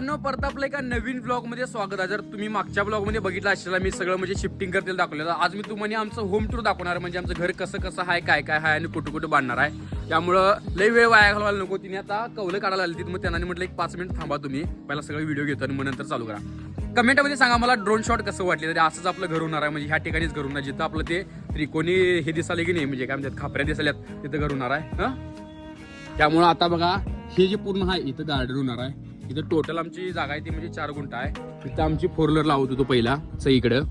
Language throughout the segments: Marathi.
मित्रांनो, परत आपलं एका नवीन ब्लॉग मध्ये स्वागत आहे. जर तुम्ही मागच्या ब्लॉग मध्ये बघितलं असेल, मी सगळं म्हणजे शिफ्टिंग करतील दाखवलं. आज मी तुम्हाला आमचं होम टूर दाखवणार, म्हणजे आमचं घर कसं कसं आहे, काय काय आहे आणि कुठं कुठं बांधणार आहे. त्यामुळं लई वेळ वाया घालवायला नको. तिने आता कौलं काढायला आली, मग त्यांना म्हटलं एक 5 मिनिट थांबा, तुम्ही पहिला सगळं व्हिडिओ घेतो आणि मग नंतर चालू करा. कमेंटमध्ये सांगा मला ड्रोन शॉट कसं वाटले. तरी असंच आपलं घर होणार आहे, म्हणजे ह्या ठिकाणीच घर होणार जिथं आपलं ते त्रिकोणी हे दिसाले की नाही, म्हणजे काय म्हणतात खापऱ्या दिसाल्यात, तिथं घर होणार आहे. त्यामुळं आता बघा, हे जे पूर्ण आहे इथं गार्डन होणार आहे. इथं टोटल आमची जागा आहे ती म्हणजे 4 गुंठ आहे. इथं आमची 4 व्हीलर लावत होतो पहिला सईकडं.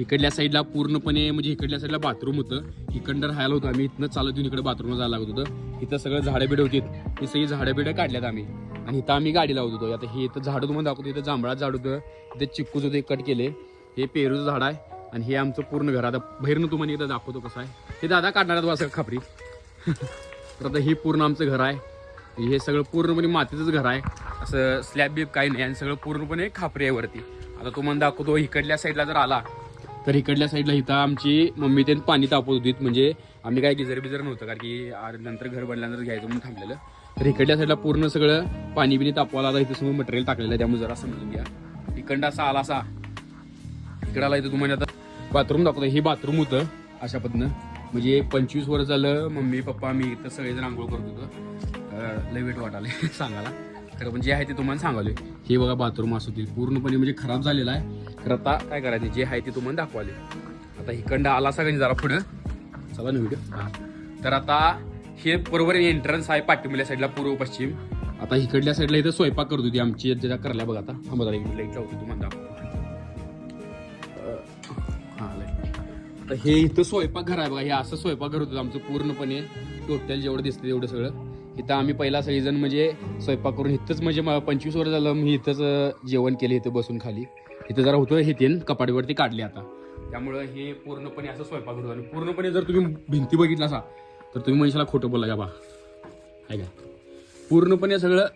इकडल्या साईडला पूर्णपणे म्हणजे इकडल्या साईडला बाथरूम होतं, इकडं राहायला होतं आम्ही. इथनं चालत येऊन इकडे बाथरूमला जायला लागत होतं. इथं सगळं झाडं बिडं होती, ही सगळी झाडं बिडं काढल्यात आम्ही आणि इथं आम्ही गाडी लावत होतो. आता हे इथं झाडं तुम्हाला दाखवतो. इथं जांभळाचं झाड होतं, इथं चिक्कूचं होतं, कट केले. हे पेरूचं झाड आहे आणि हे आमचं पूर्ण घर. आता बाहेरनं तुम्हाला इथं दाखवतो कसं आहे. हे दादा काढणार आहेत असं खापरी. तर आता हे पूर्ण आमचं घर आहे. हे सगळं पूर्णपणे मातीचंच घर आहे, असं स्लॅब बीब काही नाही आणि सगळं पूर्णपणे खापरी आहे वरती. आता तुम्हाला दाखवतो. इकडल्या साईडला जर आला तर इकडल्या साईडला इथं आमची मम्मी त्यांनी पाणी तापवत होती. म्हणजे आम्ही काय गिजर बिजर नव्हतं, कारण की नंतर घर बनल्यानंतर घ्यायचं म्हणून थांबलेलं. तर इकडल्या साईडला पूर्ण सगळं पाणी बिनी तापवायला आता इथं समोर मटेरियल टाकलेलं आहे. त्यामुळे जरा समजून घ्या. इकडं असा आला असा इकडं आला. इथं तुम्हाला आता बाथरूम दाखवतो. हे बाथरूम होतं अशा पद्धतीनं. म्हणजे 25 वर्ष झालं मम्मी पप्पा मी इथं सगळेजण आंघोळ करत होतो. लय वेट वाटाले सांगायला खरं, पण जे आहे ते तुम्हाला सांगाले. हे बघा बाथरूम असं ते पूर्णपणे म्हणजे खराब झालेलं आहे. तर आता काय करायचं, जे आहे ते तुम्हाला दाखवाले. आता इकडं आला सगळ्यांनी जरा पुढं चला ना व्हिडिओ. तर आता हे बरोबर एंट्रन्स आहे पाठीमल्या साईडला पूर्व पश्चिम. आता इकडल्या साईडला इथं स्वयंपाक करत होती आमची ज्या करल्या बघा. आता थांबा जरा लाईट लावतो तुम्हाला दाखवतो. तर हे इथं स्वयंपाक घर आहे बघा. हे असं स्वयंपाक घर होतं आमचं पूर्णपणे. टोटल जेवढं दिसतं तेवढं सगळं इथं आम्ही पहिला सगळेजण म्हणजे स्वयंपाक करून इथंच, म्हणजे 25 वर्ष झालं मी इथंच जेवण केले. इथं बसून खाली इथं जरा होतं हे तेन कपाटीवरती काढले आता. त्यामुळं हे पूर्णपणे असं स्वयंपाक होतं. आणि पूर्णपणे जर तुम्ही भिंती बघितला असा तर तुम्ही मनुष्याला खोटं बोला का बा, आहे का. पूर्णपणे सगळं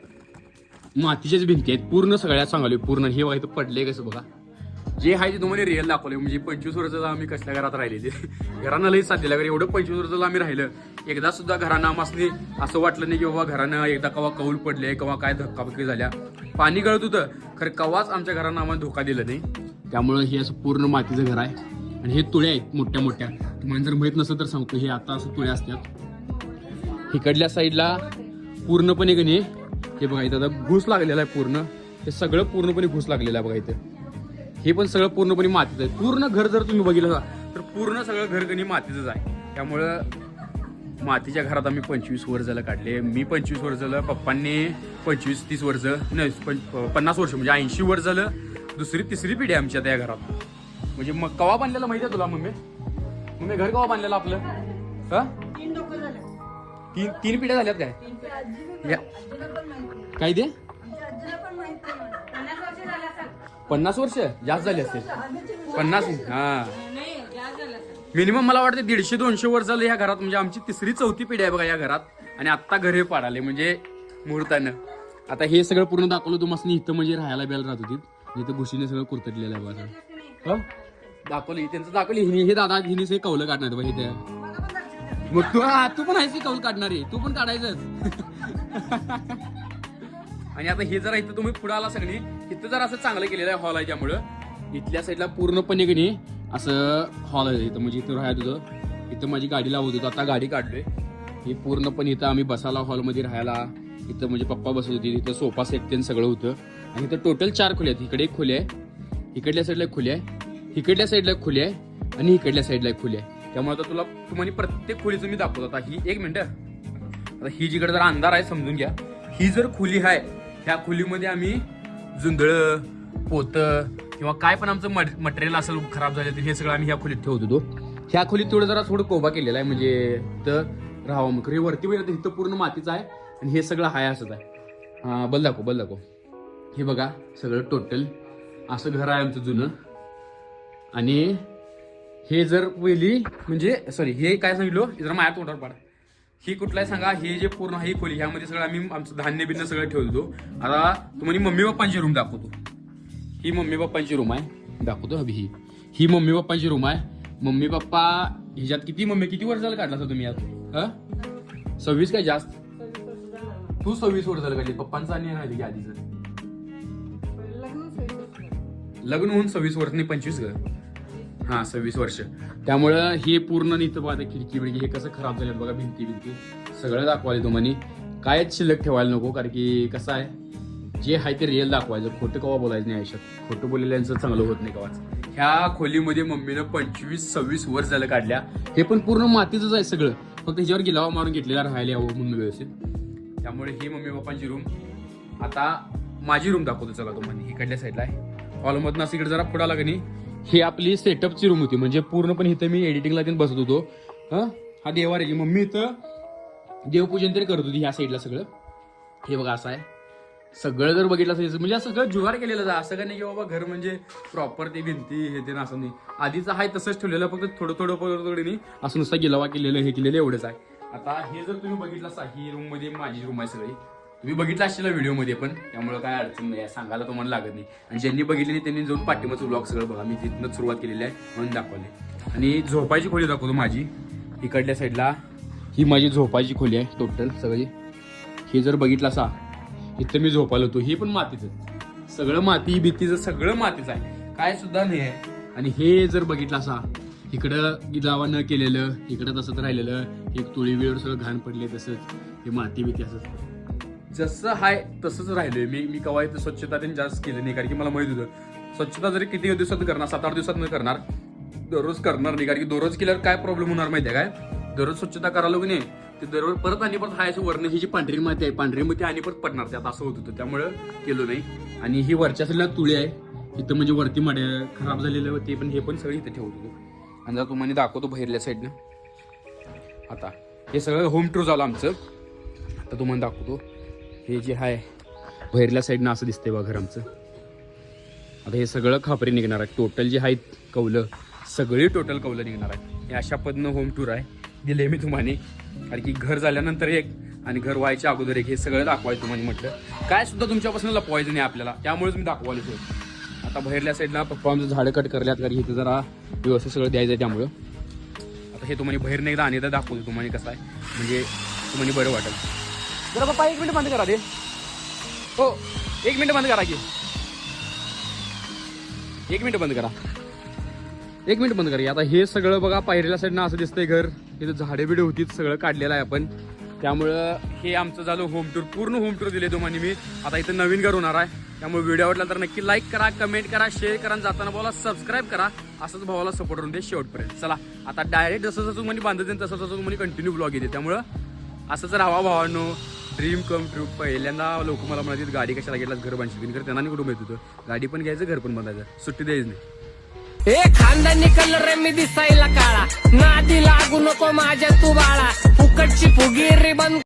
मातीच्याच भिंती आहेत पूर्ण सगळ्यात सांगाले पूर्ण. हे बघा इथं पडले कसं बघा. जे आहे ते तुम्हाला रिअल दाखवले. म्हणजे 25 वर्षाचं आम्ही कसल्या घरात राहिले, ते घरानं लई साथ दिला. कारण एवढं 25 वर्षाचं आम्ही राहिलं, एकदा सुद्धा घरानं आम्हाला असं वाटलं नाही की बाबा घरानं एकदा कवा कौल पडले, कवा काय धक्काबक्की झाल्या, पाणी गळत होतं खरं, कवाच आमच्या घरानं आम्हाला धोका दिला नाही. त्यामुळं हे असं पूर्ण मातीचं घर आहे. आणि हे तुळे आहेत मोठ्या मोठ्या. तुम्हाला जर माहित नसेल तर सांगतो, हे आता असं तुळे असतात. इकडल्या साईडला पूर्णपणे गणे हे बघा इथं आता घुस लागलेला आहे पूर्ण. हे सगळं पूर्णपणे घुस लागलेलं आहे बघा इथं. हे पण सगळं पूर्णपणे मातीचं आहे. पूर्ण घर जर तुम्ही बघितलं तर पूर्ण सगळं घर गणी मातीचंच आहे. त्यामुळं मातीच्या घरात आम्ही 25 वर्ष झालं काढले. मी 25 वर्ष झालं, पप्पांनी 25-30 वर्ष नाही 50 वर्ष म्हणजे 80 वर्ष झालं. दुसरी तिसरी पिढी आमची आता या घरात. म्हणजे मग कवा बांधलेलं माहिती आहे तुला मम्मी घर कवा बांधलेलं आपलं? हा 3 पिढ्या झाल्यात काय? काय ते 50 वर्ष जास्त झाले असते. 50 हा मिनिमम मला वाटतं 150-200 वर्ष झालं ह्या घरात. म्हणजे आमची 3री-4थी पिढी आहे बघा या घरात. आणि आत्ता घरे पाडाले म्हणजे मुहूर्तानं. आता हे सगळं पूर्ण दाखवलं तुम्हाला. इथं म्हणजे राहायला बेल राहत होती. इथं घुशीने सगळं कुरतडलेलं आहे बघा. दाखवली त्यांचं दाखवली. हे दादा हिने सगळे कौलं काढणार बघा इथे. मग तू पण आहेस कौल काढणार आहे, तू पण काढायचंच. आणि आता हे जरा इथं तुम्ही पुढे आला सगळी, इथं जर असं चांगलं केलेलं आहे, हॉल आहे. त्यामुळं इथल्या साईडला पूर्णपणे की नाही असं हॉल आहे इथं. म्हणजे इथं राहत होतं, इथं माझी गाडी लावत होतो. आता गाडी काढलोय. हे पूर्णपणे इथं आम्ही बसायला हॉलमध्ये राहायला. इथं म्हणजे पप्पा बसत होती. इथं सोफा सेट ते सगळं होतं. आणि इथं टोटल 4 खोल्या आहेत. इकडे एक खोली आहे, इकडल्या साईडला एक खोली आहे, इकडल्या साईडला एक खोली आहे आणि इकडल्या साईडला एक खोली आहे. त्यामुळे आता तुम्हाला प्रत्येक खोलीचं मी दाखवतो. आता ही 1 मिनिट. आता ही जिकडे जर अंधार आहे समजून घ्या. ही जर खोली आहे, ह्या खोलीमध्ये आम्ही जुंधळं पोतं किंवा काय पण आमचं मटेरियल असेल खराब झालं तर हे सगळं आम्ही ह्या खोलीत ठेवत होतो. ह्या खोलीत थोडं कोबा केलेला आहे, म्हणजे तर राहावं. मग हे वरती बघितलं इथं पूर्ण मातीचं आहे आणि हे सगळं हाय असंच आहे. हा बल दाखव. हे बघा सगळं टोटल असं घर आहे आमचं जुनं. आणि हे जर पहिली म्हणजे सॉरी हे काय सांगितलं जरा माझ्या तोंडावर पाड. ही कुठला आहे सांगा. हे जे पूर्ण ही खोली ह्यामध्ये सगळं आम्ही आमचं धान्य बिन्य सगळं ठेवतो. आता तुम्हाला मम्मी पप्पांची रूम दाखवतो. ही मम्मी पप्पांची रूम आहे, दाखवतो. अभि ही मम्मी पप्पांची रूम आहे. मम्मी पप्पा ह्याच्यात किती वर्ष झालं काढला तुम्ही यात? 26 काय जास्त? तू 26 वर्ष झालं काढली. पप्पांचं आणि आधीचं लग्न होऊन 26 वर्ष नाही 25 ग. हा 26 वर्ष. त्यामुळं हे पूर्ण इथं बघा खिडकी बिडकी हे कसं खराब झालं बघा, भिंती सगळं दाखवायला तुम्हाला. कायच शिल्लक ठेवायला नको, कारण की कसं आहे जे आहे ते रिअल दाखवायचं. खोटं कवा बोलायचं नाही आयुष्यात. खोटं बोललेल्यांचं चांगलं होत नाही कवाच. ह्या खोलीमध्ये मम्मीनं 25-26 वर्ष झालं काढल्या. हे पण पूर्ण मातीचंच आहे सगळं, फक्त ह्याच्यावर गिलावा मारून घेतलेला राहायला यावं म्हणून व्यवस्थित. त्यामुळे ही मम्मी पप्पांची रूम. आता माझी रूम दाखवतो चला तुम्हाला. इकडल्या साईडला आहे हॉलमधनं असं इकडे जरा पुढा लागा नाही. ही आपली सेटअपची रूम होती, म्हणजे पूर्णपणे इथं मी एडिटिंगला पण बसत होतो. हा देवार आहे. मम्मी इथं देवपूजन तरी करत होती ह्या साईडला सगळं. हे बघा असं आहे सगळं. जर बघितलं असेल म्हणजे असं सगळं जुगार केलेलं आहे. असं काय नाही की बाबा घर म्हणजे प्रॉपर ते भिंती हे ते असं नाही. आधीचं आहे तसंच ठेवलेलं, फक्त थोडं नाही असं नुसतं गिलावा केलेलं हे केलेलं एवढंच आहे. आता हे जर तुम्ही बघितलं असा, ही रूम मध्ये माझी रूम आहे सगळी. तुम्ही बघितलं असेल व्हिडिओमध्ये पण, त्यामुळे काय अडचण नाही सांगायला तुम्हाला लागत नाही. आणि ज्यांनी बघितले नाही त्यांनी जाऊन पाठिंबाचं ब्लॉग सगळं बघा. मी तिथनं सुरुवात केलेली आहे म्हणून दाखवले. आणि झोपायची खोली दाखवतो माझी. इकडल्या साईडला ही माझी झोपायची खोली आहे टोटल सगळी. हे जर बघितलं असा इथं मी झोपायला होतो. हे पण मातीचं सगळं, माती भीतीचं सगळं मातीचं आहे, काय सुद्धा नाही आहे. आणि हे जर बघितलं असा इकडं गिलावा न केलेलं, इकडं तसंच राहिलेलं, एक तुळी वेळेवर सगळं घाण पडले तसंच. हे माती भीती असं जसं आहे तसंच राहिलोय मी कवा इथं स्वच्छता त्यांनी जास्त केली नाही, कारण की मला माहित होतं स्वच्छता जरी किती दिवसात करणार, 7-8 दिवसात न करणार, दररोज करणार नाही. कारण की दररोज केल्यावर काय प्रॉब्लेम होणार माहिती आहे काय, दररोज स्वच्छता करायला की नाही ते दररोज परत आणि परत हायचं वर्ण ही जी पांढरी माती आहे, पांढरी माती आणि परत पडणार त्यात असं होत होतं. त्यामुळं केलो नाही. आणि ही वरच्या साईडला तुळी आहे इथं, म्हणजे वरती मड्या खराब झालेलं ते पण हे पण सगळं इथं ठेवत होतो. आणि जर तुम्हाला दाखवतो बाहेरल्या साईडनं. आता हे सगळं होम टूर झालं आमचं. आता तुम्हाला दाखवतो हे जे आहे बाहेरल्या साईडनं असं दिसतंय बघा घर आमचं. आता हे सगळं खापरी निघणार आहे. टोटल जे आहेत कौलं सगळी टोटल कौलं निघणार आहे. हे अशा पद्धतीनं होम टूर आहे दिले मी तुम्हाला. कारण की घर झाल्यानंतर एक आणि घर व्हायच्या अगोदर एक, हे सगळं दाखवायचं तुम्हाला म्हटलं. काय सुद्धा तुमच्यापासून लपवायचं नाही आपल्याला, त्यामुळेच मी दाखवायला होतं. आता बाहेरल्या साईडला पप्पा आमचं झाडं कट करल्यात, कारण इथं जरा व्यवस्थित सगळं द्यायचं आहे. त्यामुळं आता हे तुम्हाला बाहेर एकदा आणि एकदा दाखवतो तुम्हाला कसं आहे, म्हणजे तुम्हाला बरं वाटेल. जरा पप्पा 1 मिनिट बंद करा दे. हो 1 मिनिट बंद करा की, 1 मिनिट बंद करा, 1 मिनिट बंद करा. आता हे सगळं बघा पायरीला साईडनं असं दिसतंय घर. इथं झाडे बिडे होती सगळं काढलेलं आहे आपण. त्यामुळं हे आमचं झालं होम टूर. पूर्ण होम टूर दिले तुम्हाला मी. आता इथं नवीन घर होणार आहे, त्यामुळे व्हिडिओ आवडला तर नक्की लाईक करा, कमेंट करा, शेअर करा, जाताना भावाला सबस्क्राईब करा. असंच भावाला सपोर्ट करून दे शेवटपर्यंत. चला आता डायरेक्ट जसं तुम्हाला बांधत येईल तसं तुम्हाला कंटिन्यू ब्लॉग येते. त्यामुळं असंच राहावा भावांनो. Dream come true. पहिल्यांदा लोक मला म्हणायचे गाडी कशाला घेतलास, घर बांधशील, कर त्यांना कुठून माहित होतं गाडी पण घ्यायचं घर पण बांधायचं, सुट्टी द्यायची नाही. ए खानदानी कलर मी दिसायला काळा, नादी लागू नको माझ्या तू बाळा, फुकटची फुगीरी बंद